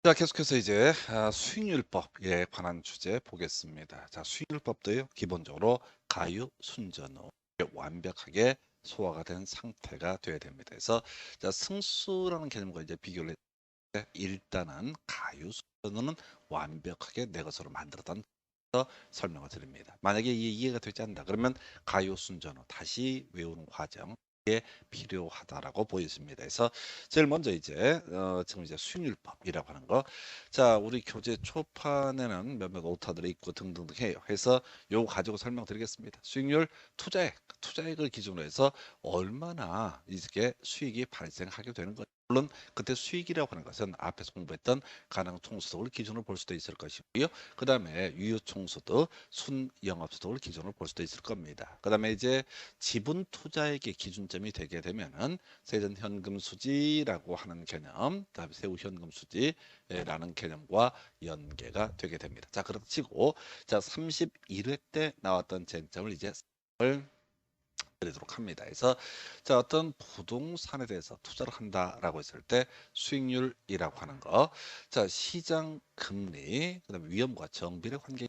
자, 계속해서 이제 수익률법에 관한 주제 보겠습니다. 자, 수익률법도요, 기본적으로 가유, 순전후 완벽하게 소화가 된 상태가 되어야 됩니다. 그래서 자, 승수라는 개념과 이제 비교를 했을 때 일단은 가유, 순전후는 완벽하게 내 것으로 만들었다는 설명을 드립니다. 만약에 이해가 되지 않는다 그러면 가요 순전어 다시 외우는 과정 이 필요하다라고 보여집니다. 그래서 제일 먼저 이제 지금 이제 수익률법이라고 하는 거. 자, 우리 교재 초판에는 몇몇 오타들이 있고 등등등 해요. 해서 요거 가지고 설명드리겠습니다. 수익률 투자액을 기준으로 해서 얼마나 이게 수익이 발생하게 되는 거죠. 물론 그때 수익이라고 하는 것은 앞에서 공부했던 가능 총수득을 기준으로 볼 수도 있을 것이고요. 그 다음에 유효총수득, 순영업소득을 기준으로 볼 수도 있을 겁니다. 그 다음에 이제 지분 투자액의 기준점이 되게 되면은 세전현금 수지라고 하는 개념, 그다음에 세후현금 수지라는 개념과 연계가 되게 됩니다. 자, 그렇다 치고 자 31회 때 나왔던 쟁점을 이제 드리도록 합니다. 그래서 자 어떤 부동산에 대해서 투자를 한다라고 했을 때 수익률이라고 하는 거, 자 시장 금리, 그다음에 위험과 정비례 관계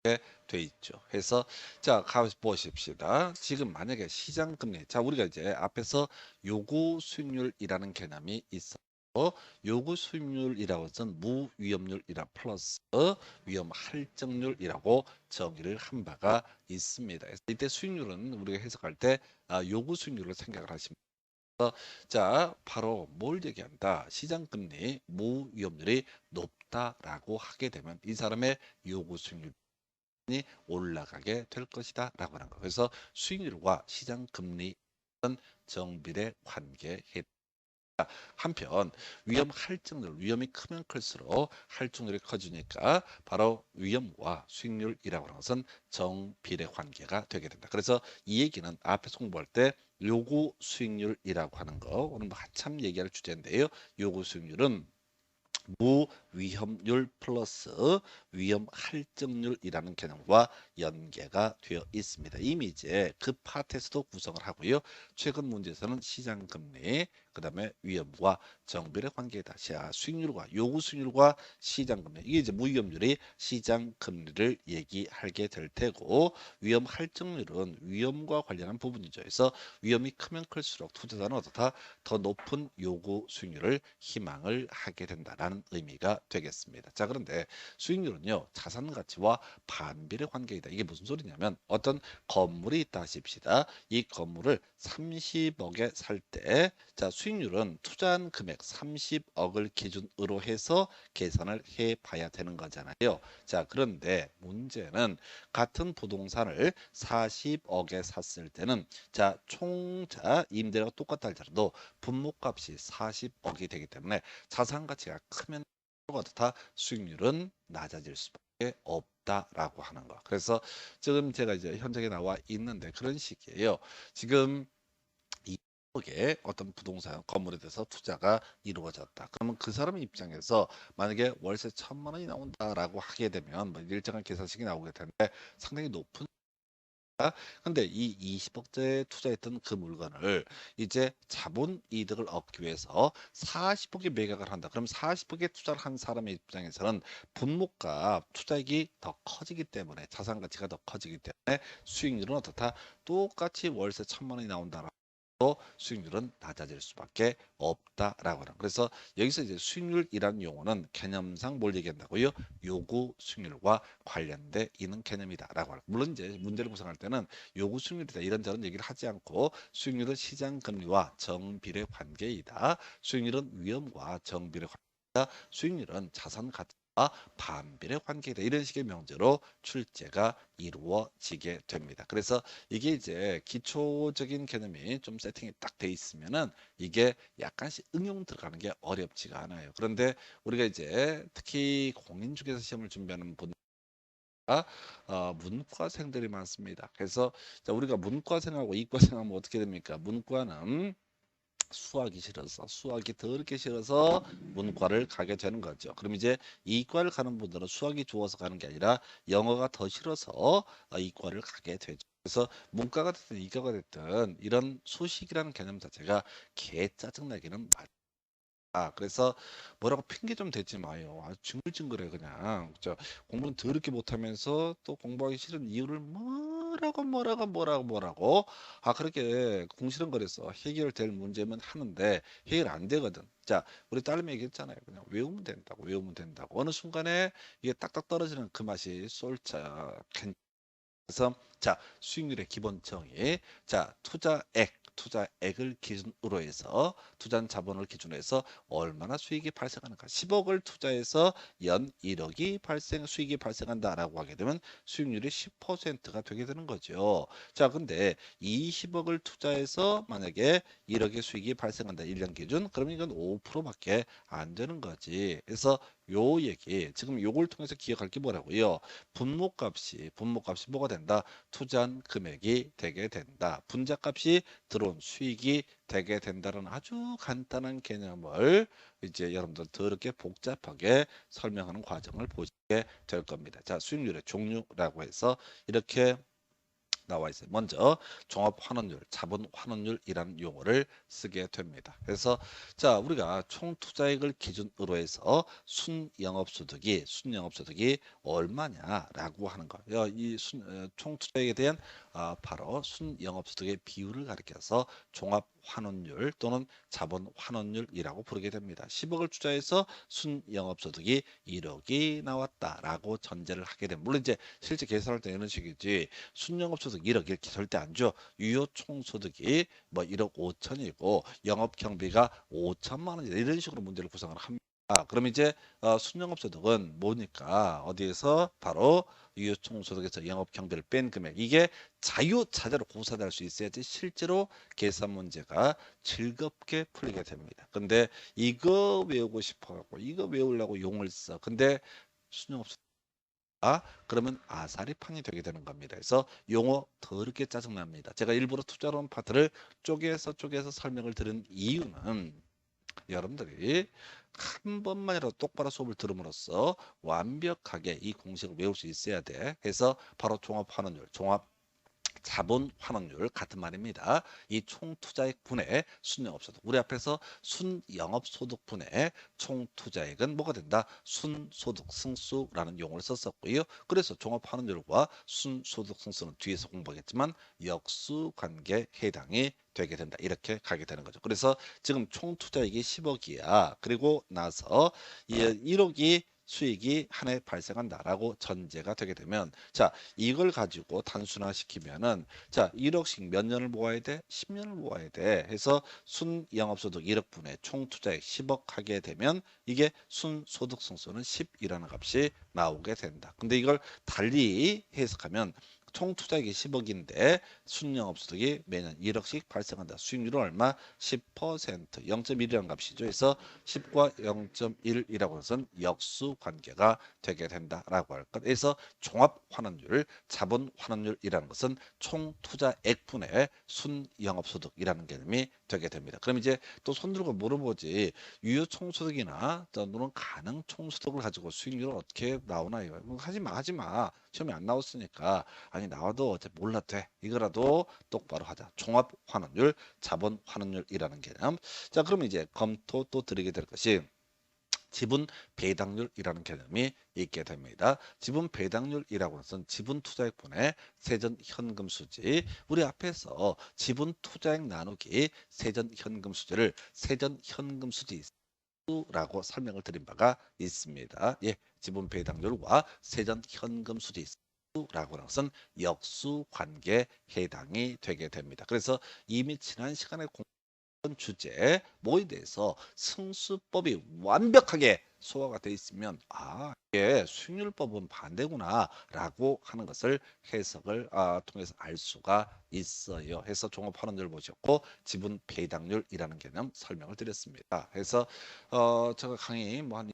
돼 있죠. 해서 자 가 보십시다. 지금 만약에 시장 금리, 자 우리가 이제 앞에서 요구 수익률이라는 개념이 있어. 요구 수익률이라고 해서는 무위험률이라 플러스 위험 할증률이라고 정의를 한 바가 있습니다. 그래서 이때 수익률은 우리가 해석할 때 요구 수익률을 생각을 하시면, 자 바로 뭘 얘기한다. 시장 금리 무위험률이 높다라고 하게 되면 이 사람의 요구 수익률 올라가게 될 것이다 라고 하는 거. 그래서 수익률과 시장 금리 정비례 관계에, 한편 위험 할증률, 위험이 크면 클수록 할증률이 커지니까 바로 위험과 수익률이라고 하는 것은 정비례 관계가 되게 된다. 그래서 이 얘기는 앞에서 공부할 때 요구 수익률이라고 하는 거, 오늘 뭐 한참 얘기할 주제인데요. 요구 수익률은 무위험률 플러스 위험 할증률이라는 개념과 연계가 되어 있습니다. 이미 이제 그 파트에서도 구성을 하고요. 최근 문제에서는 시장 금리, 그다음에 위험과 정비례 관계다. 자, 수익률과 요구 수익률과 시장 금리, 이게 이제 무위험률이 시장 금리를 얘기하게 될 테고, 위험 할증률은 위험과 관련한 부분이죠. 그래서 위험이 크면 클수록 투자자는 어떻다? 더 높은 요구 수익률을 희망을 하게 된다라는 의미가 되겠습니다. 자, 그런데 수익률은요, 자산 가치와 반비례 관계이다. 이게 무슨 소리냐면 어떤 건물이 있다 하십시다. 이 건물을 30억에 살 때, 자, 수익률은 투자한 금액 30억을 기준으로 해서 계산을 해 봐야 되는 거잖아요. 자, 그런데 문제는 같은 부동산을 40억에 샀을 때는, 자, 총자 임대료가 똑같다 할지라도 분모값이 40억이 되기 때문에 자산 가치가 크면 다 수익률은 낮아질 수밖에 없다라고 하는 거. 그래서 지금 제가 이제 현장에 나와 있는데 그런 식이에요. 지금 2억의 어떤 부동산 건물에 대해서 투자가 이루어졌다. 그러면 그 사람 입장에서 만약에 월세 1,000만 원이 나온다라고 하게 되면 뭐 일정한 계산식이 나오게 되는데 상당히 높은. 근데 이 20억짜리 투자했던 그 물건을 이제 자본 이득을 얻기 위해서 40억에 매각을 한다. 그럼 40억에 투자를 한 사람의 입장에서는 분모가 투자액이 더 커지기 때문에, 자산 가치가 더 커지기 때문에 수익률은 어떻다? 똑같이 월세 1,000만 원이 나온다. 수익률은 낮아질 수밖에 없다라고 하는. 그래서 여기서 이제 수익률이라는 용어는 개념상 뭘 얘기한다고요? 요구 수익률과 관련돼 있는 개념이다라고 하는. 물론 이제 문제를 구성할 때는 요구 수익률이다 이런저런 얘기를 하지 않고 수익률은 시장 금리와 정비례 관계이다. 수익률은 위험과 정비례 관계이다. 수익률은 자산 가치와 반비례 관계이다. 이런 식의 명제로 출제가 이루어지게 됩니다. 그래서 이게 이제 기초적인 개념이 좀 세팅이 딱 돼 있으면은 이게 약간씩 응용 들어가는 게 어렵지가 않아요. 그런데 우리가 이제 특히 공인중개사 시험을 준비하는 분, 문과생들이 많습니다. 그래서 자, 우리가 문과생하고 이과생하면 어떻게 됩니까? 문과는 수학이 싫어서, 수학이 더럽게 싫어서 문과를 가게 되는 거죠. 그럼 이제 이과를 가는 분들은 수학이 좋아서 가는 게 아니라 영어가 더 싫어서 이과를 가게 되죠. 그래서 문과가 됐든 이과가 됐든 이런 수식이라는 개념 자체가 개 짜증나기는 그래서 뭐라고 핑계 좀 대지 마요. 아주 징글징글해 그냥. 저 공부는 더럽게 못하면서 또 공부하기 싫은 이유를 뭐라고 그렇게 궁시렁거려서 해결될 문제면 하는데 해결 안 되거든. 자, 우리 딸내미 얘기했잖아요. 그냥 외우면 된다고. 어느 순간에 이게 딱딱 떨어지는 그 맛이 쏠자. 그래서 자, 수익률의 기본 정의. 자, 투자액을 기준으로 해서 투자한 자본을 기준으로 해서 얼마나 수익이 발생하는가. 10억을 투자해서 연 1억이 수익이 발생한다라고 하게 되면 수익률이 10%가 되게 되는 거죠. 자, 근데 20억을 투자해서 만약에 1억의 수익이 발생한다. 1년 기준. 그러면 이건 5%밖에 안 되는 거지. 그래서 요 얘기 지금 요걸 통해서 기억할 게 뭐라고요? 분모값이 뭐가 된다? 투자한 금액이 되게 된다. 분자값이 들어온 수익이 되게 된다는 아주 간단한 개념을 이제 여러분들 더럽게 복잡하게 설명하는 과정을 보시게 될 겁니다. 자, 수익률의 종류라고 해서 이렇게 나와 있어요. 먼저 종합환원율, 자본환원율이라는 용어를 쓰게 됩니다. 그래서 자, 우리가 총 투자액을 기준으로 해서 순영업소득이 얼마냐라고 하는 거. 총 투자액에 대한 바로 순영업소득의 비율을 가리켜서 종합환원율 또는 자본환원율이라고 부르게 됩니다. 10억을 투자해서 순영업소득이 1억이 나왔다라고 전제를 하게 되면 물론 이제 실제 계산할 때 이런 식이지 순영업소득 1억 이렇게 절대 안 줘. 유효 총소득이 뭐 1억 5천이고 영업 경비가 5천만 원이다. 이런 식으로 문제를 구성을 합니다. 그럼 이제 순영업소득은 뭐니까 어디에서 바로 유효 총소득에서 영업 경비를 뺀 금액 이게 자유자재로 고사될 수 있어야지 실제로 계산 문제가 즐겁게 풀리게 됩니다. 근데 이거 외우고 싶어갖고 이거 외우려고 용을 써. 근데 순영업소득 그러면 아사리판이 되게 되는 겁니다. 그래서 용어 더럽게 짜증납니다. 제가 일부러 투자론 파트를 쪼개서 설명을 드린 이유는 여러분들이 한 번만이라도 똑바로 수업을 들음으로써 완벽하게 이 공식을 외울 수 있어야 돼. 그래서 바로 종합환원율, 자본 환원율 같은 말입니다. 이 총 투자액 분의 순영업소득. 우리 앞에서 순영업소득 분의 총 투자액은 뭐가 된다? 순소득 승수라는 용어를 썼었고요. 그래서 종합 환원율과 순소득 승수는 뒤에서 공부하겠지만 역수 관계에 해당이 되게 된다. 이렇게 가게 되는 거죠. 그래서 지금 총 투자액이 10억이야. 그리고 나서 1억이 수익이 한 해 발생한다라고 전제가 되게 되면 자 이걸 가지고 단순화시키면은 자 1억씩 몇 년을 모아야 돼? 10년을 모아야 돼. 해서 순영업소득 1억 분의 총 투자액 10억 하게 되면 이게 순소득 승수는 10이라는 값이 나오게 된다. 근데 이걸 달리 해석하면 총 투자액이 10억인데 순영업소득이 매년 1억씩 발생한다. 수익률은 얼마? 10%, 0.1이라는 값이죠. 그래서 10과 0.1이라고 해서 역수 관계가 되게 된다라고 할 것. 그래서 종합 환원율, 자본 환원율이라는 것은 총 투자액분의 순영업소득이라는 개념이 되게 됩니다. 그럼 이제 또 손들고 물어보지 유효 총소득이나 또는 가능 총소득을 가지고 수익률은 어떻게 나오나요? 하지 마. 시험에 안 나왔으니까 아니 나와도 어차피 몰라도 돼. 이거라도 똑바로 하자. 종합 환원율, 자본 환원율이라는 개념. 자, 그러면 이제 검토 또 드리게 될 것이 지분 배당률이라는 개념이 있게 됩니다. 지분 배당률이라고 해서 지분 투자액분의 세전 현금 수지. 우리 앞에서 지분 투자액 나누기 세전 현금 수지를 세전 현금 수지 라고 설명을 드린 바가 있습니다. 예, 지분 배당률과 세전 현금 수지 라고 하는 것은 역수 관계에 해당이 되게 됩니다. 그래서 이미 지난 시간에 공부한 주제 뭐에 대해서 승수법이 완벽하게 소화가 되어 있으면 이게 수익률법은 반대구나 라고 하는 것을 해석을 통해서 알 수가 있어요. 해서 종합환원율 보셨고 지분 배당률이라는 개념 설명을 드렸습니다. 그래서 제가 강의 뭐한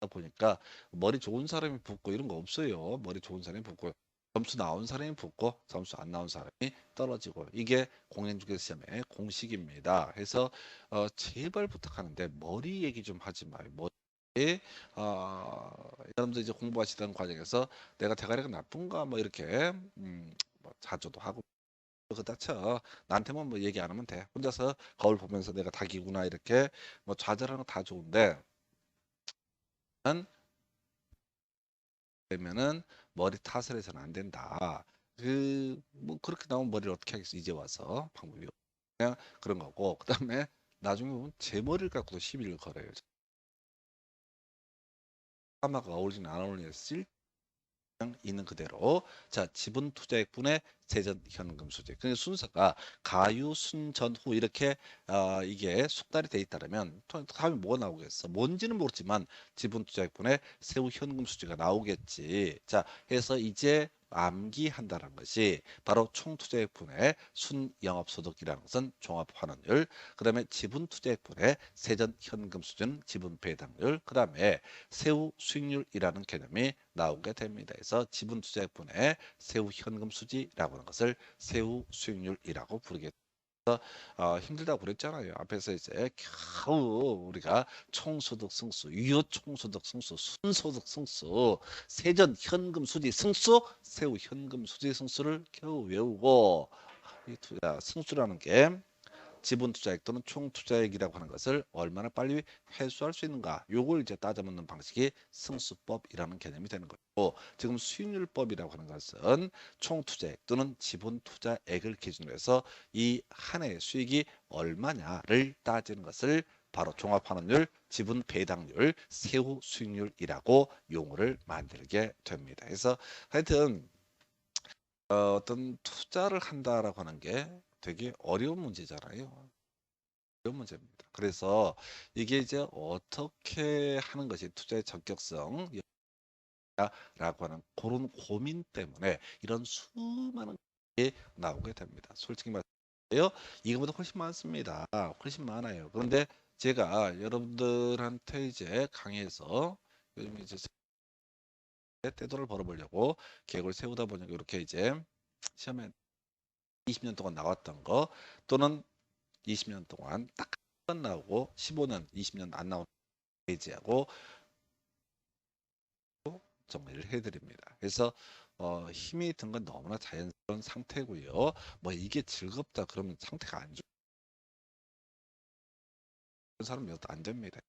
보니까 머리 좋은 사람이 붙고 이런 거 없어요. 머리 좋은 사람이 붙고 점수 나온 사람이 붙고 점수 안 나온 사람이 떨어지고 이게 공인중개사 시험의 공식입니다. 그래서 제발 부탁하는데 머리 얘기 좀 하지 마요. 머리 여러분들 이제 공부하시던 과정에서 내가 대가리가 나쁜가 뭐 이렇게 뭐 자조도 하고 그다 쳐. 나한테만 뭐 얘기 안 하면 돼. 혼자서 거울 보면서 내가 닭이구나 이렇게 뭐 좌절하는 거 다 좋은데 난 되면은 머리 탓을 해서는 안 된다. 그 뭐 그렇게 나오면 머리를 어떻게 하겠어 이제 와서 방법이 그냥 그런 거고 그다음에 나중에 보면 제 머리를 갖고도 시비를 걸어요. 아마가 어울리는 안 어울리는 그냥 있는 그대로. 자, 지분 투자액분의 세전 현금 수지. 그 순서가 가유, 순, 전, 후 이렇게 이게 숙달이 돼 있다면 다음에 뭐가 나오겠어? 뭔지는 모르지만 지분 투자액분의 세후 현금 수지가 나오겠지. 자, 해서 이제 암기한다는 것이 바로 총투자액분의 순영업소득이라는 것은 종합환원율, 그다음에 지분투자액분의 세전 현금 수준, 지분배당률, 그다음에 세후 수익률이라는 개념이 나오게 됩니다. 그래서 지분 투자액분의 세후 현금 수지라고 하는 것을 세후 수익률이라고 부르게 돼서 힘들다고 그랬잖아요. 앞에서 이제 겨우 우리가 총소득 승수, 유효 총소득 승수, 순소득 승수, 세전 현금 수지 승수, 세후 현금 수지 승수를 겨우 외우고 이 투자 승수라는 게 지분 투자액 또는 총 투자액이라고 하는 것을 얼마나 빨리 회수할 수 있는가 요걸 이제 따져묻는 방식이 승수법이라는 개념이 되는 거고 지금 수익률법이라고 하는 것은 총 투자액 또는 지분 투자액을 기준으로 해서 이 한 해의 수익이 얼마냐를 따지는 것을 바로 종합환원율, 지분 배당률, 세후 수익률이라고 용어를 만들게 됩니다. 그래서 하여튼 어떤 투자를 한다라고 하는 게 되게 어려운 문제잖아요. 어려운 문제입니다. 그래서 이게 이제 어떻게 하는 것이 투자의 적격성이라고 하는 그런 고민 때문에 이런 수많은 게 나오게 됩니다. 솔직히 말해요. 이거보다 훨씬 많습니다. 훨씬 많아요. 그런데 제가 여러분들한테 이제 강의에서 요즘 이제 떼돈을 벌어보려고 계획을 세우다 보니까 이렇게 이제 시험에 20년 동안 나왔던 거 또는 20년 동안 딱 한 번 나오고 15년, 20년 안 나온 페이지하고 정리를 해드립니다. 그래서 힘이 든 건 너무나 자연스러운 상태고요. 뭐 이게 즐겁다 그러면 상태가 안 좋은 사람 몇 안 됩니다.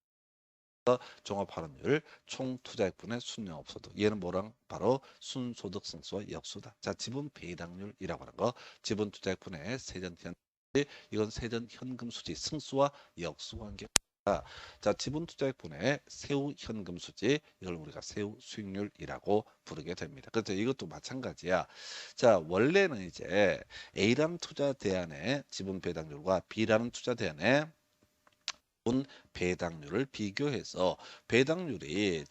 종합환원율, 총투자액분의 순영업소득. 얘는 뭐랑 바로 순소득 승수와 역수다. 자, 지분 배당률이라고 하는 거. 지분 투자액분의 세전현 이건 세전 현금 수지 승수와 역수 관계. 자, 지분 투자액분의 세후 현금 수지 이걸 우리가 세후 수익률이라고 부르게 됩니다. 그래서 이것도 마찬가지야. 자, 원래는 이제 A라는 투자 대안의 지분 배당률과 B라는 투자 대안의 배당률을 비교해서 배당률이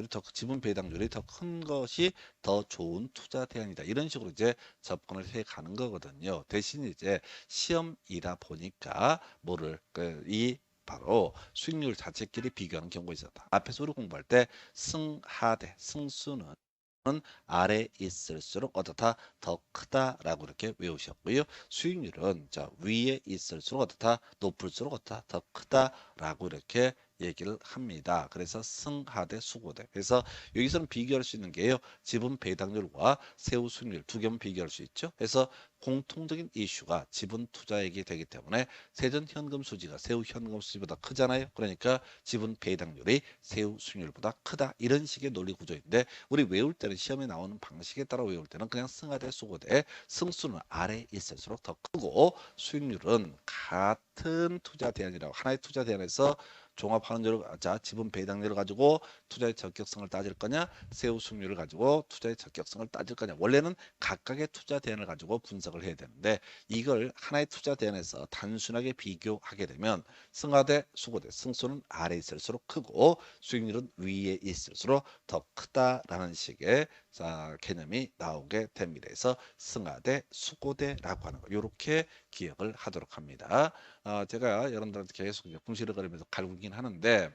더 지분 배당률이 더 큰 것이 더 좋은 투자 대안이다. 이런 식으로 이제 접근을 해 가는 거거든요. 대신 이제 시험이다 보니까 뭐를 이 바로 수익률 자체끼리 비교하는 경우가 있었다. 앞에서 우리 공부할 때 승하대 승수는 아래 있을수록 어떻다 더 크다라고 이렇게 외우셨고요. 수익률은 자 위에 있을수록 어떻다 높을수록 어떻다 더 크다라고 이렇게 얘기를 합니다. 그래서 승하대 수고대. 그래서 여기서는 비교할 수 있는 게요. 지분 배당률과 세후 수익률 두 개만 비교할 수 있죠. 그래서 공통적인 이슈가 지분 투자액이 되기 때문에 세전 현금 수지가 세후 현금 수지보다 크잖아요. 그러니까 지분 배당률이 세후 수익률보다 크다. 이런 식의 논리 구조인데 우리 외울 때는 시험에 나오는 방식에 따라 외울 때는 그냥 승하대 수고대 승수는 아래 있을수록 더 크고 수익률은 같은 투자 대안이라고 하나의 투자 대안에서 종합환원율 자 지분 배당률을 가지고 투자의 적격성을 따질 거냐 세후 수익률을 가지고 투자의 적격성을 따질 거냐 원래는 각각의 투자 대안을 가지고 분석을 해야 되는데 이걸 하나의 투자 대안에서 단순하게 비교하게 되면 승하대 수고대 승수는 아래 있을수록 크고 수익률은 위에 있을수록 더 크다라는 식의 개념이 나오게 됩니다. 그래서 승하대 수고대라고 하는 거 이렇게 기억을 하도록 합니다. 제가 여러분들한테 계속 궁시를 거리면서 갈구긴 하는데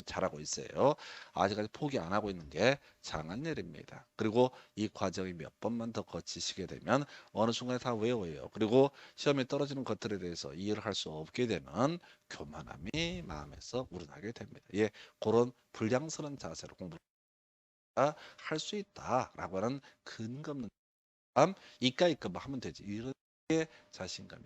잘하고 있어요. 아직까지 포기 안 하고 있는 게 장한 일입니다. 그리고 이 과정이 몇 번만 더 거치시게 되면 어느 순간에 다 외워요. 그리고 시험에 떨어지는 것들에 대해서 이해를 할 수 없게 되면 교만함이 마음에서 우러나게 됩니다. 예, 그런 불량스러운 자세로 공부를 할 수 있다라고 하는 근거 없는 이까 뭐 하면 되지. 이런 자신감,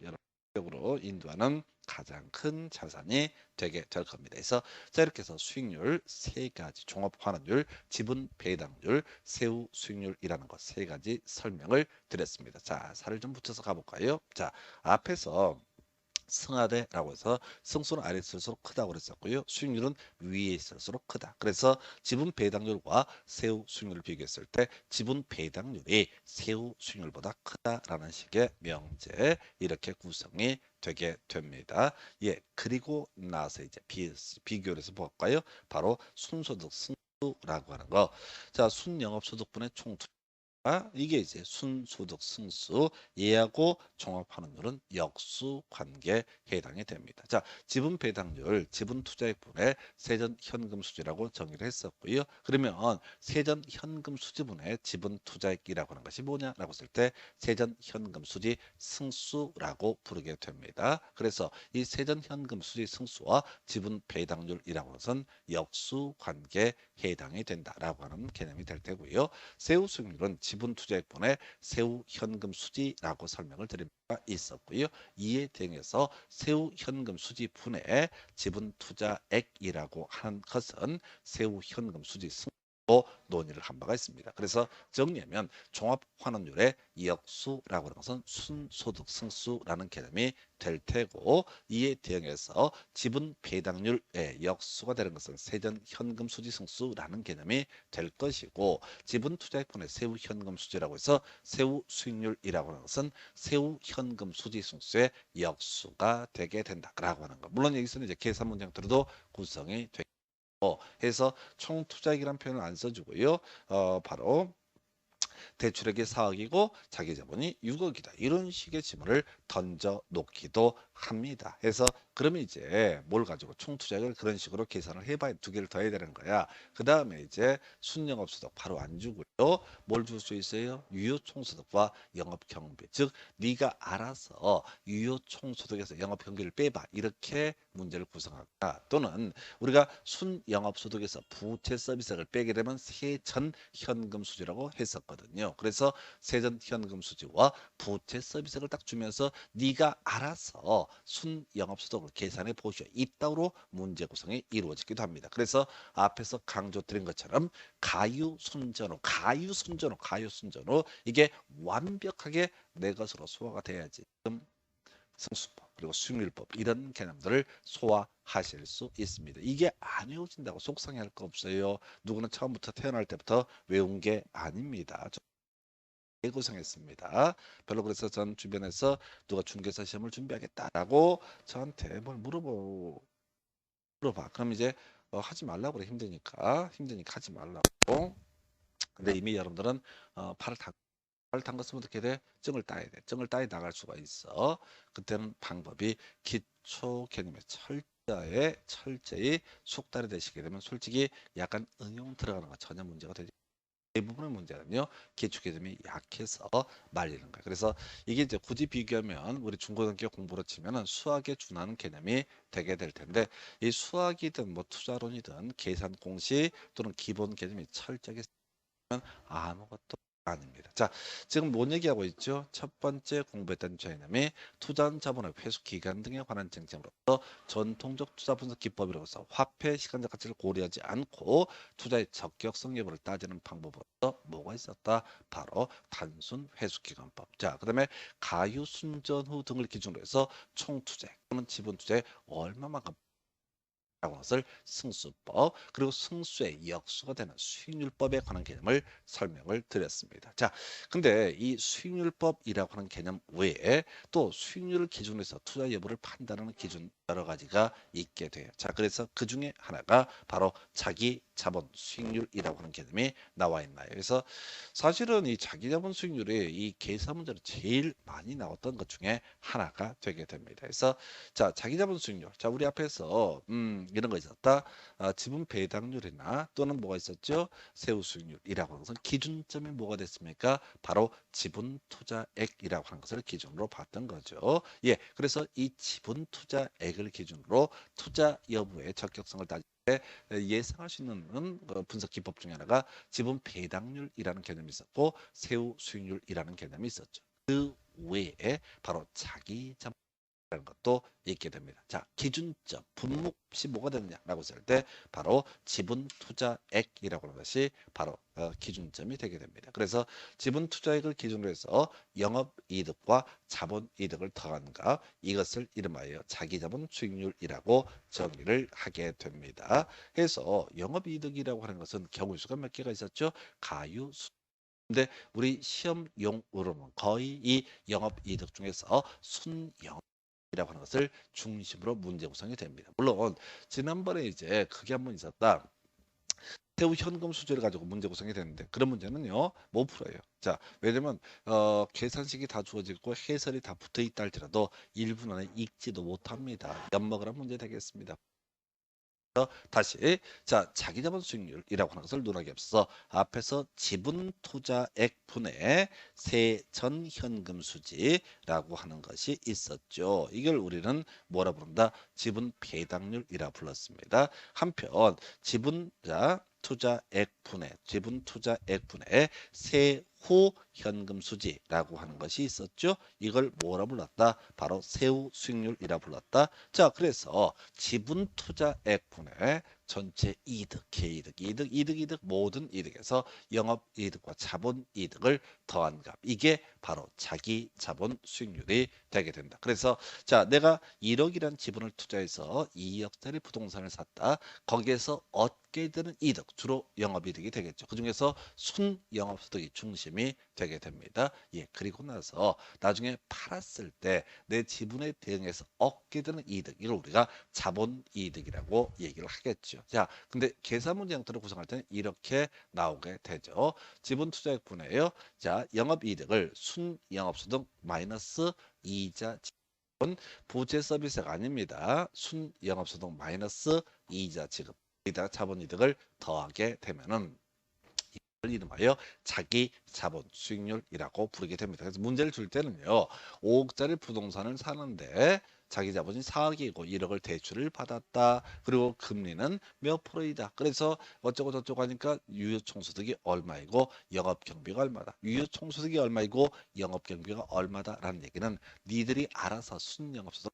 여러분으로 인도하는 가장 큰 자산이 되게 될 겁니다. 그래서 자 이렇게 해서 수익률 세 가지, 종합 환원율, 지분 배당률, 세후 수익률이라는 것 세 가지 설명을 드렸습니다. 자, 살을 좀 붙여서 가볼까요? 자, 앞에서 승하대라고 해서 승수는 아래에 있을수록 크다고 그랬었고요. 수익률은 위에 있을수록 크다. 그래서 지분 배당률과 세후 수익률을 비교했을 때 지분 배당률이 세후 수익률보다 크다라는 식의 명제 이렇게 구성이 되게 됩니다. 예, 그리고 나서 이제 비교를 해서 볼까요? 바로 순소득 승수라고 하는 거. 자, 순영업소득분의 총 이게 이제 순소득 승수 얘하고 종합환원율은 역수 관계에 해당이 됩니다. 자, 지분 배당률, 지분 투자액분의 세전 현금 수지라고 정의를 했었고요. 그러면 세전 현금 수지분의 지분 투자액이라고 하는 것이 뭐냐라고 했을 때 세전 현금 수지 승수라고 부르게 됩니다. 그래서 이 세전 현금 수지 승수와 지분 배당률이라고 하는 것은 역수 관계에 해당이 된다라고 하는 개념이 될 테고요. 세후 수익률은 지분 투자액분의 세후 현금 수지라고 설명을 드린 바가 있었고요. 이에 대응해서 세후 현금 수지 분의 지분 투자액이라고 하는 것은 세후 현금 수지 승수로 논의를 한 바가 있습니다. 그래서 정리하면 종합환원율의 역수라고 하는 것은 순소득 승수라는 개념이 될 테고 이에 대응해서 지분 배당률의 역수가 되는 것은 세전 현금 수지 승수라는 개념이 될 것이고 지분 투자액분의 세후 현금 수지라고 해서 세후 수익률이라고 하는 것은 세후 현금 수지 승수의 역수가 되게 된다라고 하는 것. 물론 여기서는 이제 계산 문장들도 구성이 되고 해서 총 투자액이라는 표현을 안 써주고요. 바로 대출액이 4억이고 자기 자본이 6억이다. 이런 식의 지문을 던져 놓기도 합니다. 그래서 그러면 이제 뭘 가지고 총투자액을 그런 식으로 계산을 해봐야 두 개를 더 해야 되는 거야. 그 다음에 이제 순영업소득 바로 안 주고요. 뭘 줄 수 있어요? 유효총소득과 영업경비. 즉 네가 알아서 유효총소득에서 영업경비를 빼봐. 이렇게 문제를 구성하거나 또는 우리가 순영업소득에서 부채 서비스액을 빼게 되면 세전 현금 수지라고 했었거든요. 그래서 세전 현금 수지와 부채 서비스액을 딱 주면서 네가 알아서 순영업소득을 계산해 보시오. 이따로 문제 구성이 이루어지기도 합니다. 그래서 앞에서 강조드린 것처럼 가유순전호 이게 완벽하게 내 것으로 소화가 돼야지 승수법 그리고 수익률법 이런 개념들을 소화하실 수 있습니다. 이게 안 외워진다고 속상해할 거 없어요. 누구는 처음부터 태어날 때부터 외운 게 아닙니다. 고생했습니다. 별로 그래서 전 주변에서 누가 중개사 시험을 준비하겠다라고 저한테 뭘 물어봐. 그럼 이제 하지 말라고 그래. 힘드니까 하지 말라고. 근데 이미 여러분들은 팔을 담갔으면 어떻게 돼? 증을 따야 돼. 증을 따야 나갈 수가 있어. 그때는 방법이 기초 개념의 철저히 숙달이 되시게 되면 솔직히 약간 응용 들어가는 거 전혀 문제가 되지. 대부분의 문제는요 기초 개념이 약해서 말리는 거예요. 그래서 이게 이제 굳이 비교하면 우리 중고등학교 공부로 치면은 수학에 준하는 개념이 되게 될 텐데 이 수학이든 뭐 투자론이든 계산 공식 또는 기본 개념이 철저하게 아무것도 아닙니다. 자, 지금 뭔 얘기하고 있죠? 첫 번째 공부했던 개념이 투자한 자본의 회수 기간 등에 관한 쟁점으로서 전통적 투자 분석 기법이로서 화폐 시간적 가치를 고려하지 않고 투자의 적격성 여부를 따지는 방법으로서 뭐가 있었다? 바로 단순 회수 기간법. 자, 그다음에 가유 순전 후 등을 기준으로 해서 총 투자액 또는 지분 투자액 얼마만큼 라고 하는 것을 승수법 그리고 승수의 역수가 되는 수익률법에 관한 개념을 설명을 드렸습니다. 자, 근데 이 수익률법이라고 하는 개념 외에 또 수익률을 기준으로 해서 투자 여부를 판단하는 기준 여러 가지가 있게 돼요. 자, 그래서 그 중에 하나가 바로 자기 자본 수익률이라고 하는 개념이 나와 있나요? 그래서 사실은 이 자기 자본 수익률이 이 계산 문제로 제일 많이 나왔던 것 중에 하나가 되게 됩니다. 그래서 자, 자기 자본 수익률. 자, 우리 앞에서 이런 거 있었다. 지분 배당률이나 또는 뭐가 있었죠? 세후 수익률이라고 하는 것은 기준점이 뭐가 됐습니까? 바로 지분 투자액이라고 하는 것을 기준으로 봤던 거죠. 예, 그래서 이 지분 투자액을 기준으로 투자 여부의 적격성을 따질 때 예상할 수 있는 분석 기법 중에 하나가 지분 배당률이라는 개념이 있었고 세후 수익률이라는 개념이 있었죠. 그 외에 바로 자기 자본 라는 것도 있게 됩니다. 자, 기준점, 분목 없이 뭐가 되느냐라고 했을 때 바로 지분 투자액이라고 하는 것이 바로 기준점이 되게 됩니다. 그래서 지분 투자액을 기준으로 해서 영업이득과 자본이득을 더한 값, 이것을 이름하여 자기자본 수익률이라고 정의를 하게 됩니다. 해서 영업이득이라고 하는 것은 경우수가 몇 개가 있었죠? 가유수. 근데 우리 시험용으로는 거의 이 영업이득 중에서 순영 이라고 하는 것을 중심으로 문제 구성이 됩니다. 물론 지난번에 이제 그게 한번 있었다. 세후 현금 수지를 가지고 문제 구성이 되는데 그런 문제는요 못 풀어요. 자, 왜냐면 계산식이 다 주어지고 해설이 다 붙어 있다 할지라도 1분 안에 읽지도 못합니다. 엿먹으란 문제 되겠습니다. 다시 자 자기자본 수익률이라고 하는 것을 논하기 앞서 앞에서 지분 투자액 분의 세전 현금 수지라고 하는 것이 있었죠. 이걸 우리는 뭐라 부른다? 지분 배당률이라 불렀습니다. 한편 지분 투자액 분의 세후 현금 수지라고 하는 것이 있었죠. 이걸 뭐라 불렀다? 바로 세후 수익률이라 불렀다. 자, 그래서 지분 투자액 분의 전체 이득, 개이득, 이득 모든 이득에서 영업이득과 자본이득을 더한 값. 이게 바로 자기 자본 수익률이 되게 된다. 그래서 자, 내가 1억이란 지분을 투자해서 2억짜리 부동산을 샀다. 거기에서 얻게 되는 이득, 주로 영업이득이 되겠죠. 그중에서 순영업소득이 중심이 되게 됩니다. 예, 그리고 나서 나중에 팔았을 때 내 지분에 대응해서 얻게 되는 이득, 이걸 우리가 자본이득이라고 얘기를 하겠죠. 자, 근데 계산 문제 형태로 구성할 때는 이렇게 나오게 되죠. 지분 투자액 분해요. 자, 영업이득을 순영업소득 마이너스 이자 지분, 부채 서비스가 아닙니다. 순영업소득 마이너스 이자 지급. 여기다가 자본이득을 더하게 되면은 이걸 이름하여 자기 자본 수익률이라고 부르게 됩니다. 그래서 문제를 줄 때는요. 5억짜리 부동산을 사는데 자기 자본이 4억이고 1억을 대출을 받았다. 그리고 금리는 몇 프로이다. 그래서 어쩌고 저쩌고 하니까 유효총소득이 얼마이고 영업경비가 얼마다. 유효총소득이 얼마이고 영업경비가 얼마다라는 얘기는 니들이 알아서 순영업소득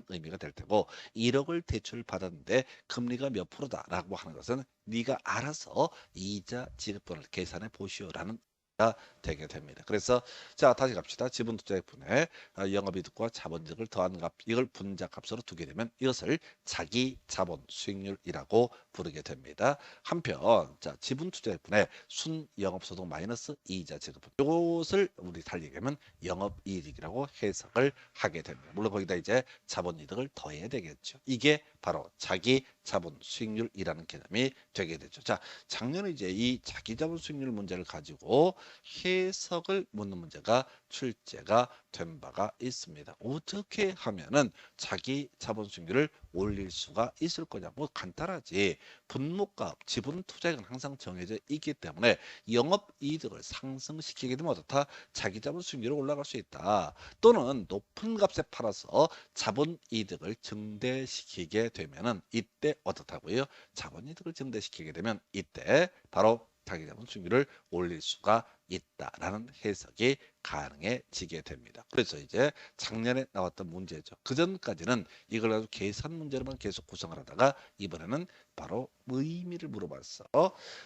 의미가 될 테고 1억을 대출을 받았는데 금리가 몇 프로다라고 하는 것은 네가 알아서 이자 지급분을 계산해 보시오라는 가 되게 됩니다. 그래서 자 다시 갑시다. 지분 투자액 분의 영업이득과 자본이득을 더한 값 이걸 분자값으로 두게 되면 이것을 자기 자본 수익률이라고 부르게 됩니다. 한편 자 지분 투자액 분의 순영업소득 마이너스 이자 지급분 이것을 우리 달리 얘기하면 영업이익이라고 해석을 하게 됩니다. 물론 거기다 이제 자본이득을 더해야 되겠죠. 이게 바로 자기 자본 수익률이라는 개념이 되게 되죠. 자 작년에 이제 이 자기 자본 수익률 문제를 가지고 해석을 묻는 문제가 출제가 된 바가 있습니다. 어떻게 하면은 자기 자본 수익률을 올릴 수가 있을 거냐? 뭐 간단하지. 분모값, 지분 투자액은 항상 정해져 있기 때문에 영업이득을 상승시키게 되면 어떻다? 자기 자본 수익률이 올라갈 수 있다. 또는 높은 값에 팔아서 자본이득을 증대시키게 되면은 이때 어떻다고요? 자본이득을 증대시키게 되면 이때 바로 자기 자본 수익률을 올릴 수가 있다라는 해석이 가능해지게 됩니다. 그래서 이제 작년에 나왔던 문제죠. 그 전까지는 이걸 가지고 계산 문제로만 계속 구성을 하다가 이번에는 바로 의미를 물어봤어.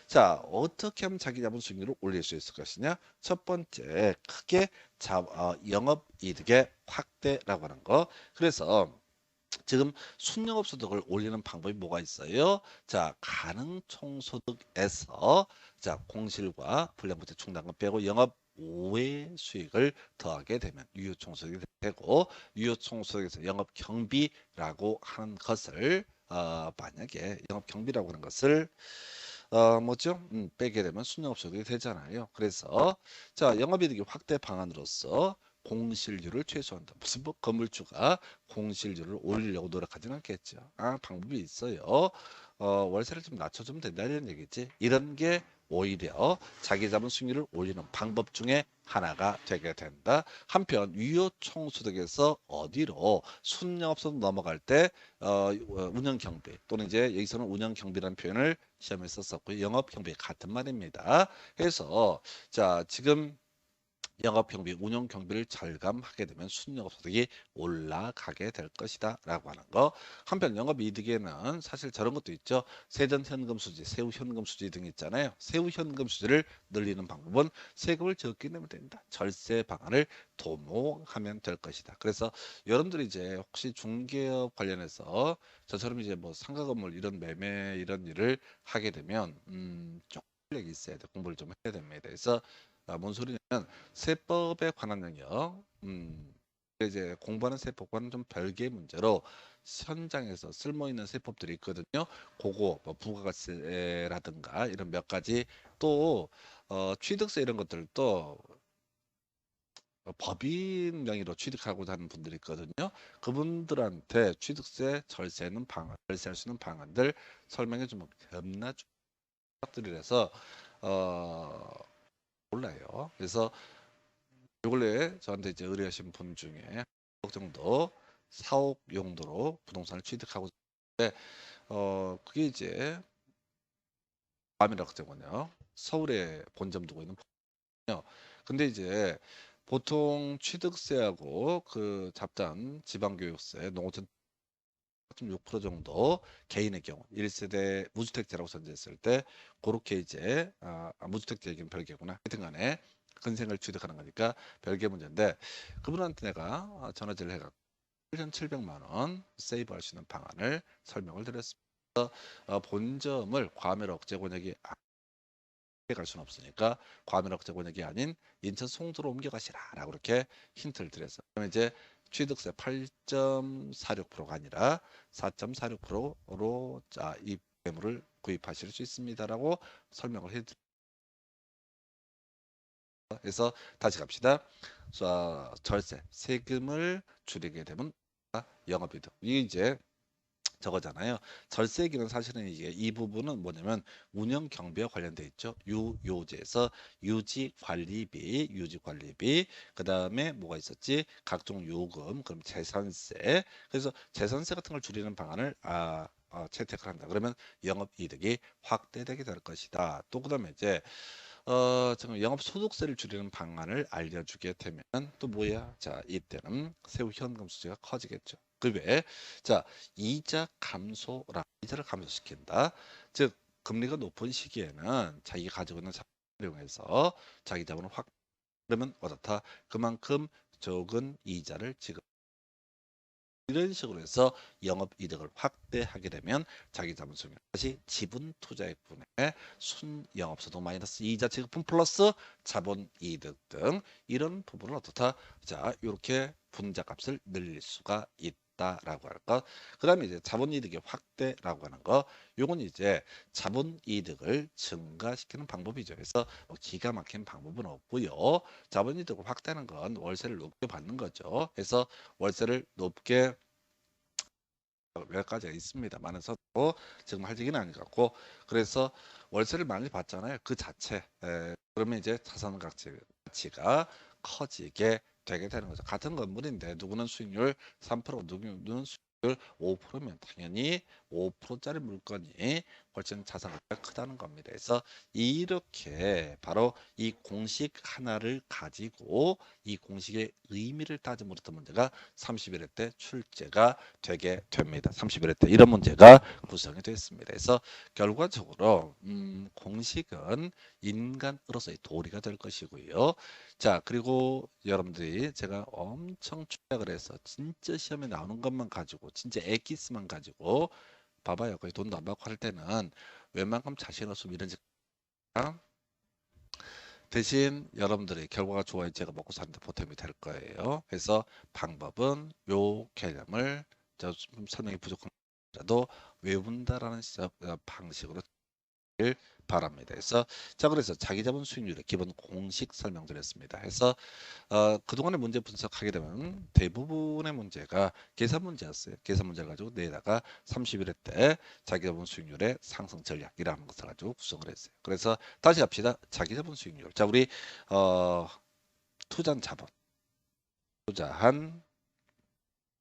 자, 어떻게 하면 자기 자본 수익률을 올릴 수 있을 것이냐? 첫 번째, 크게 영업이득의 확대라고 하는 거. 그래서 지금 순영업소득을 올리는 방법이 뭐가 있어요? 자, 가능총소득에서 자 공실과 불량부채 충당금 빼고 영업 외 수익을 더하게 되면 유효총소득이 되고 유효총소득에서 영업경비라고 하는 것을 만약에 영업경비라고 하는 것을 뭐죠? 빼게 되면 순영업소득이 되잖아요. 그래서 자 영업이득의 확대 방안으로서 공실률을 최소화한다. 무슨 뭐 건물주가 공실률을 올리려고 노력하지는 않겠죠. 방법이 있어요. 월세를 좀 낮춰주면 된다는 얘기지. 이런 게 오히려 자기 자본 수익률을 올리는 방법 중에 하나가 되게 된다. 한편 유효총소득에서 어디로 순영업소득 넘어갈 때 운영경비 또는 이제 여기서는 운영경비라는 표현을 시험에 썼었고요. 영업경비 같은 말입니다. 그래서 자 지금 영업경비, 운영경비를 절감하게 되면 순영업소득이 올라가게 될 것이다 라고 하는 거. 한편 영업이득에는 사실 저런 것도 있죠. 세전현금수지, 세후현금수지 등 있잖아요. 세후현금수지를 늘리는 방법은 세금을 적게 내면 된다. 절세 방안을 도모하면 될 것이다. 그래서 여러분들이 이제 혹시 중개업 관련해서 저처럼 이제 뭐 상가 건물 이런 매매 이런 일을 하게 되면 조금 실력이 있어야 돼. 공부를 좀 해야 됩니다. 그래서 뭔 소리냐면 세법에 관한 영역, 이제 공부하는 세법과는 좀 별개의 문제로 현장에서 쓸모 있는 세법들이 있거든요. 그거 뭐 부가가세라든가 이런 몇 가지 또 취득세 이런 것들도 법인 명의로 취득하고자 하는 분들이 있거든요. 그분들한테 취득세 절세는 절세할 수 있는 방안들 설명해 주면 겁나 부탁드리래서 어 몰라요. 그래서 요 근래 저한테 이제 의뢰하신 분 중에 1억 정도 사옥 용도로 부동산을 취득하고 있는데 그게 이제 과밀학자군요. 서울에 본점 두고 있는 분이요. 근데 이제 보통 취득세하고 그 잡단 지방교육세, 농어촌 6% 정도 개인의 경우 1세대 무주택자라고 전제했을 때 그렇게 이제 무주택자 얘기는 별개구나. 하여튼 간에 근생을 취득하는 거니까 별개 문제인데 그분한테 내가 전화질을 해갖고 1,700만 원 세이브할 수 있는 방안을 설명을 드렸습니다. 본점을 과밀 억제 권역이 갈 수는 없으니까 과밀 억제 권역이 아닌 인천 송도로 옮겨가시라라고 이렇게 힌트를 드렸어요. 그러면 이제 취득세 8.46%가 아니라 4.46%로 이 매물을 구입하실 수 있습니다라고 설명을 해드립니다. 그래서 다시 갑시다. 절세, 세금을 줄이게 되면 영업이득. 이게 이제 저거잖아요. 절세기는 사실은 이게 이 부분은 뭐냐면 운영 경비와 관련돼 있죠. 유요지에서 유지관리비, 그다음에 뭐가 있었지? 각종 요금, 그럼 재산세. 그래서 재산세 같은 걸 줄이는 방안을 채택을 한다. 그러면 영업이득이 확대되게 될 것이다. 또 그다음에 이제 지금 영업소득세를 줄이는 방안을 알려주게 되면 또 뭐야? 자, 이때는 세후 현금 수지가 커지겠죠. 그 외에 자, 이자 감소라 이자를 감소시킨다. 즉 금리가 높은 시기에는 자기가 가지고 있는 자본을 이용해서 자기 자본을 확 그러면 어떻다? 그만큼 적은 이자를 지급 이런 식으로 해서 영업이득을 확대하게 되면 자기 자본 수익 다시 지분 투자액분의 순영업소득 마이너스 이자 지급분 플러스 자본이득 등 이런 부분을 어떻다? 자, 이렇게 분자값을 늘릴 수가 있다라고 할까? 그 다음에 이제 자본이득의 확대라고 하는 거 요건 이제 자본이득을 증가시키는 방법이죠. 그래서 뭐 기가 막힌 방법은 없고요. 자본이득을 확대하는 건 월세를 높게 받는 거죠. 그래서 월세를 높게 몇 가지가 있습니다만서도 지금 할 얘기는 아닌 것 같고 그래서 월세를 많이 받잖아요. 그 자체 그러면 이제 자산 가치가 커지게 되게 되는 거죠. 같은 건물인데 누구는 수익률 3% 누구는 수익률 5%면 당연히 5%짜리 물건이 훨씬 자산 가치가 크다는 겁니다. 그래서 이렇게 바로 이 공식 하나를 가지고 이 공식의 의미를 따져 물었던 문제가 31회 때 출제가 되게 됩니다. 31회 때 이런 문제가 구성이 됐습니다. 그래서 결과적으로 공식은 인간으로서의 도리가 될 것이고요. 자, 그리고 여러분들이 제가 엄청 축약을 해서 진짜 시험에 나오는 것만 가지고 진짜 엑기스만 가지고 봐봐요. 거의 돈도 안 받고 할 때는 웬만큼 자신 없으면 이런 식 대신 여러분들의 결과가 좋아야 제가 먹고 사는데 보탬이 될 거예요. 그래서 방법은 요 개념을 좀 설명이 부족하더라도 외운다라는 방식으로 바랍니다. 그래서 자기 자본 수익률의 기본 공식 설명드렸습니다. 해서 그동안의 문제 분석하게 되면 대부분의 문제가 계산 문제였어요. 계산 문제를 가지고 내다가 31회 때 자기 자본 수익률의 상승 전략이라는 것을 가지고 구성을 했어요. 그래서 다시 합시다. 자기 자본 수익률. 자, 우리 투자한 자본, 투자한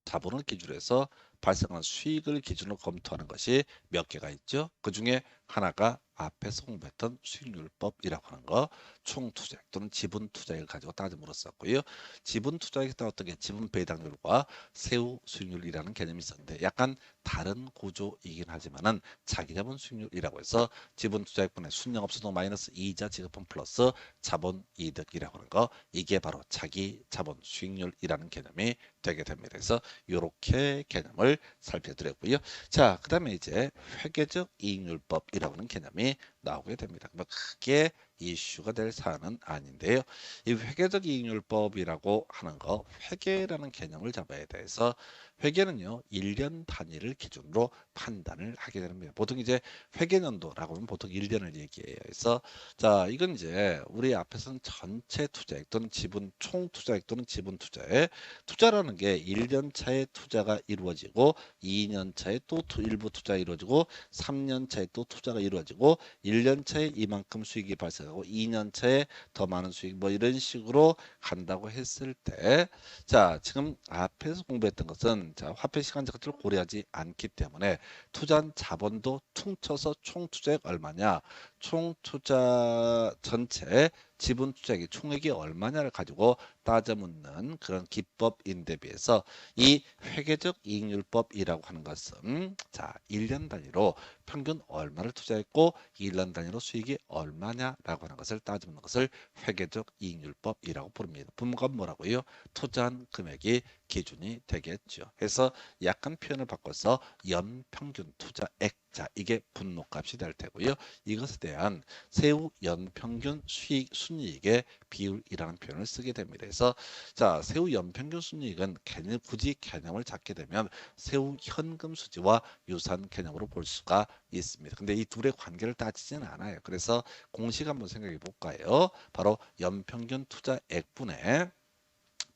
자본을 기준으로 해서 발생한 수익을 기준으로 검토하는 것이 몇 개가 있죠. 그 중에 하나가 앞에서 공부했던 수익률법이라고 하는 거, 총투자액 또는 지분투자액을 가지고 따져 물었었고요. 지분투자액에 따라 어떻게 지분 배당률과 세후 수익률이라는 개념이 있었는데 약간 다른 구조이긴 하지만은 자기자본 수익률이라고 해서 지분투자액분의 순영업소득 마이너스 이자 지급분 플러스 자본이득이라고 하는 거, 이게 바로 자기자본 수익률이라는 개념이 되게 됩니다. 그래서 이렇게 개념을 살펴드렸고요. 자, 그 다음에 이제 회계적 이익률법이라고 하는 개념이 나오게 됩니다. 뭐 크게 이슈가 될 사안은 아닌데요. 이 회계적 이익률법이라고 하는 거, 회계라는 개념을 잡아야 돼서 회계는요 1년 단위를 기준으로 판단을 하게 됩니다. 보통 이제 회계년도라고 하면 보통 1년을 얘기해요. 그래서 자, 이건 이제 우리 앞에서는 전체 투자액 또는 지분 총 투자액 또는 지분 투자액, 투자라는 게 1년 차에 투자가 이루어지고 2년 차에 또 일부 투자가 이루어지고 3년 차에 또 투자가 이루어지고 1년 차에 이만큼 수익이 발생하고 2년 차에 더 많은 수익, 뭐 이런 식으로 간다고 했을 때, 자, 지금 앞에서 공부했던 것은 자, 화폐 시간 자체를 고려하지 않기 때문에 투자한 자본도 퉁쳐서 총 투자액 얼마냐, 총 투자 전체 지분 투자액이 총액이 얼마냐를 가지고 따져 묻는 그런 기법인데 비해서 이 회계적 이익률법이라고 하는 것은 자, 1년 단위로 평균 얼마를 투자했고 1년 단위로 수익이 얼마냐라고 하는 것을 따져 묻는 것을 회계적 이익률법이라고 부릅니다. 분모가 뭐라고요? 투자한 금액이 기준이 되겠죠. 그래서 약간 표현을 바꿔서 연평균 투자액, 자, 이게 분모값이 될 테고요. 이것에 대한 세후 연평균 수익 순이익의 비율이라는 표현을 쓰게 됩니다. 그래서 자, 세후 연평균 순이익은 굳이 개념을 잡게 되면 세후 현금 수지와 유사한 개념으로 볼 수가 있습니다. 근데 이 둘의 관계를 따지지는 않아요. 그래서 공식 한번 생각해 볼까요? 바로 연평균 투자액분의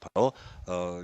바로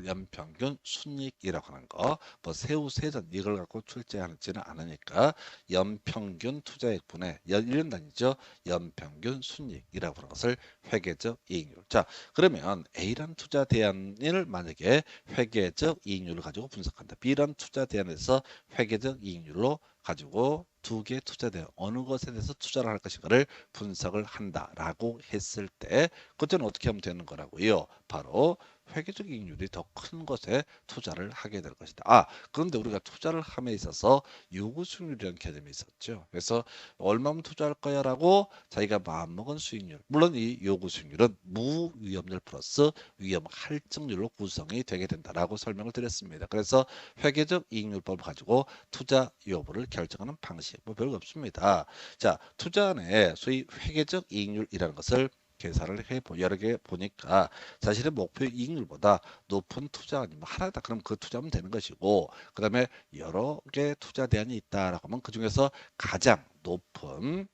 연평균 순이익이라고 하는 거, 뭐 세후 세전 이걸 갖고 출제하지는 않으니까 연평균 투자액분의 1년 단위죠. 연평균 순이익이라고 하는 것을 회계적 이익률. 자, 그러면 A란 투자 대안을 만약에 회계적 이익률을 가지고 분석한다. B란 투자 대안에서 회계적 이익률로 가지고 두 개 투자 대안 어느 것에 대해서 투자를 할 것인가를 분석을 한다라고 했을 때 그때는 어떻게 하면 되는 거라고요? 바로 회계적 이익률이 더 큰 것에 투자를 하게 될 것이다. 아, 그런데 우리가 투자를 함에 있어서 요구 수익률이라는 개념이 있었죠. 그래서 얼마면 투자할 거야라고 자기가 마음먹은 수익률. 물론 이 요구 수익률은 무위험률 플러스 위험 할증률로 구성이 되게 된다라고 설명을 드렸습니다. 그래서 회계적 이익률법을 가지고 투자 여부를 결정하는 방식 뭐 별거 없습니다. 자, 투자 안에 소위 회계적 이익률이라는 것을 계산을 여러 개 보니까 자신의 목표 이익률보다 높은 투자가 아니면 하나다. 그럼 그 투자하면 되는 것이고, 그 다음에 여러 개 투자 대안이 있다라고 하면 그 중에서 가장 높은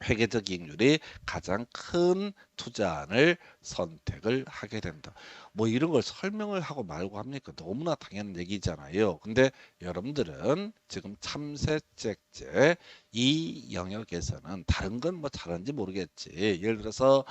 회계적 이익률이 가장 큰 투자안을 선택을 하게 된다. 뭐 이런 걸 설명을 하고 말고 합니까? 너무나 당연한 얘기잖아요. 근데 여러분들은 지금 참새책제 이 영역에서는 다른 건 뭐 잘하는지 모르겠지. 예를 들어서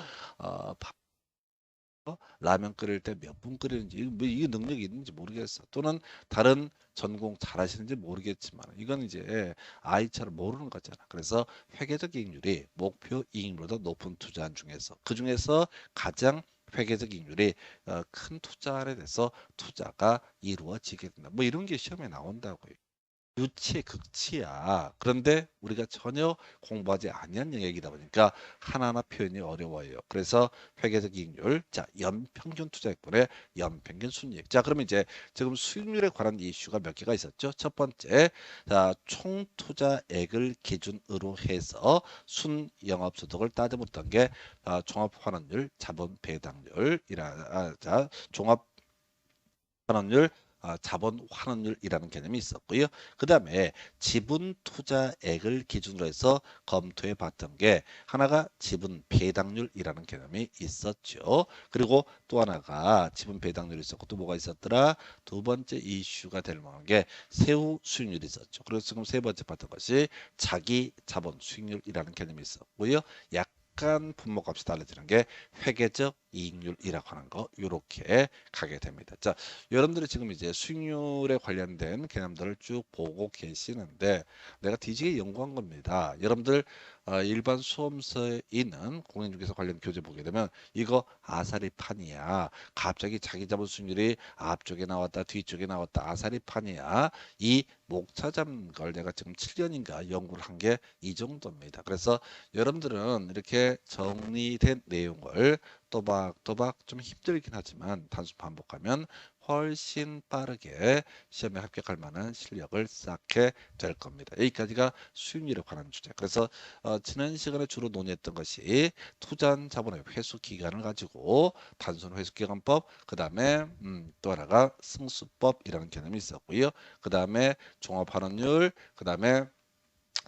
라면 끓일 때 몇 분 끓이는지 뭐 이게 능력이 있는지 모르겠어. 또는 다른 전공 잘하시는지 모르겠지만 이건 이제 아이처럼 모르는 거잖아. 그래서 회계적 이익률이 목표 이익률보다 높은 투자안 중에서 그 중에서 가장 회계적 이익률이 큰 투자에 대해서 투자가 이루어지게 된다. 뭐 이런 게 시험에 나온다고요. 유치의 극치야. 그런데 우리가 전혀 공부하지 아니한 영역이다 보니까 하나하나 표현이 어려워요. 그래서 회계적 이익률, 자, 연평균 투자액분의 연평균 순이익. 자, 그러면 이제 지금 수익률에 관한 이슈가 몇 개가 있었죠. 첫 번째, 자, 총 투자액을 기준으로 해서 순 영업소득을 따져 묻던 게 종합환원율, 자본 배당률이라, 자, 종합 환원율, 자본 환원율이라는 개념이 있었고요. 그 다음에 지분 투자액을 기준으로 해서 검토해 봤던 게 하나가 지분 배당률이라는 개념이 있었죠. 그리고 또 하나가 지분 배당률이 있었고 또 뭐가 있었더라? 두 번째 이슈가 될 만한 게 세후 수익률이 있었죠. 그래서 지금 세 번째 봤던 것이 자기 자본 수익률이라는 개념이 있었고요. 약간 분모값이 달라지는 게 회계적 이익률이라고 하는 거 이렇게 가게 됩니다. 자, 여러분들이 지금 이제 수익률에 관련된 개념들을 쭉 보고 계시는데 내가 뒤지게 연구한 겁니다. 여러분들 일반 수험서에 있는 공인중개사 관련 교재 보게 되면 이거 아사리판이야. 갑자기 자기 자본 수익률이 앞쪽에 나왔다 뒤쪽에 나왔다 아사리판이야. 이 목 찾은 걸 내가 지금 7년인가 연구를 한 게 이 정도입니다. 그래서 여러분들은 이렇게 정리된 내용을 또박또박 좀 힘들긴 하지만 단순 반복하면 훨씬 빠르게 시험에 합격할 만한 실력을 쌓게 될 겁니다. 여기까지가 수익률에 관한 주제. 그래서 지난 시간에 주로 논의했던 것이 투자한 자본의 회수 기간을 가지고 단순 회수 기간법, 그 다음에 또 하나가 승수법이라는 개념이 있었고요. 그 다음에 종합환원율, 그 다음에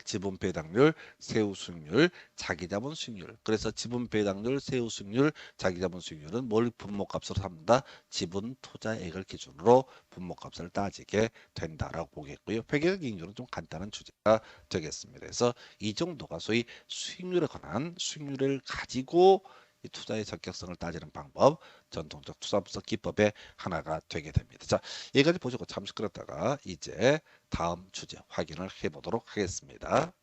지분 배당률, 세후 수익률, 자기자본 수익률. 그래서 지분 배당률, 세후 수익률, 자기자본 수익률은 뭘 분모값으로 삼는다? 지분 투자액을 기준으로 분모값을 따지게 된다라고 보겠고요. 회계적 이익률은 좀 간단한 주제가 되겠습니다. 그래서 이 정도가 소위 수익률에 관한 수익률을 가지고 이 투자의 적격성을 따지는 방법, 전통적 투자분석 기법의 하나가 되게 됩니다. 자, 여기까지 보시고 잠시 끌었다가 이제 다음 주제 확인을 해보도록 하겠습니다.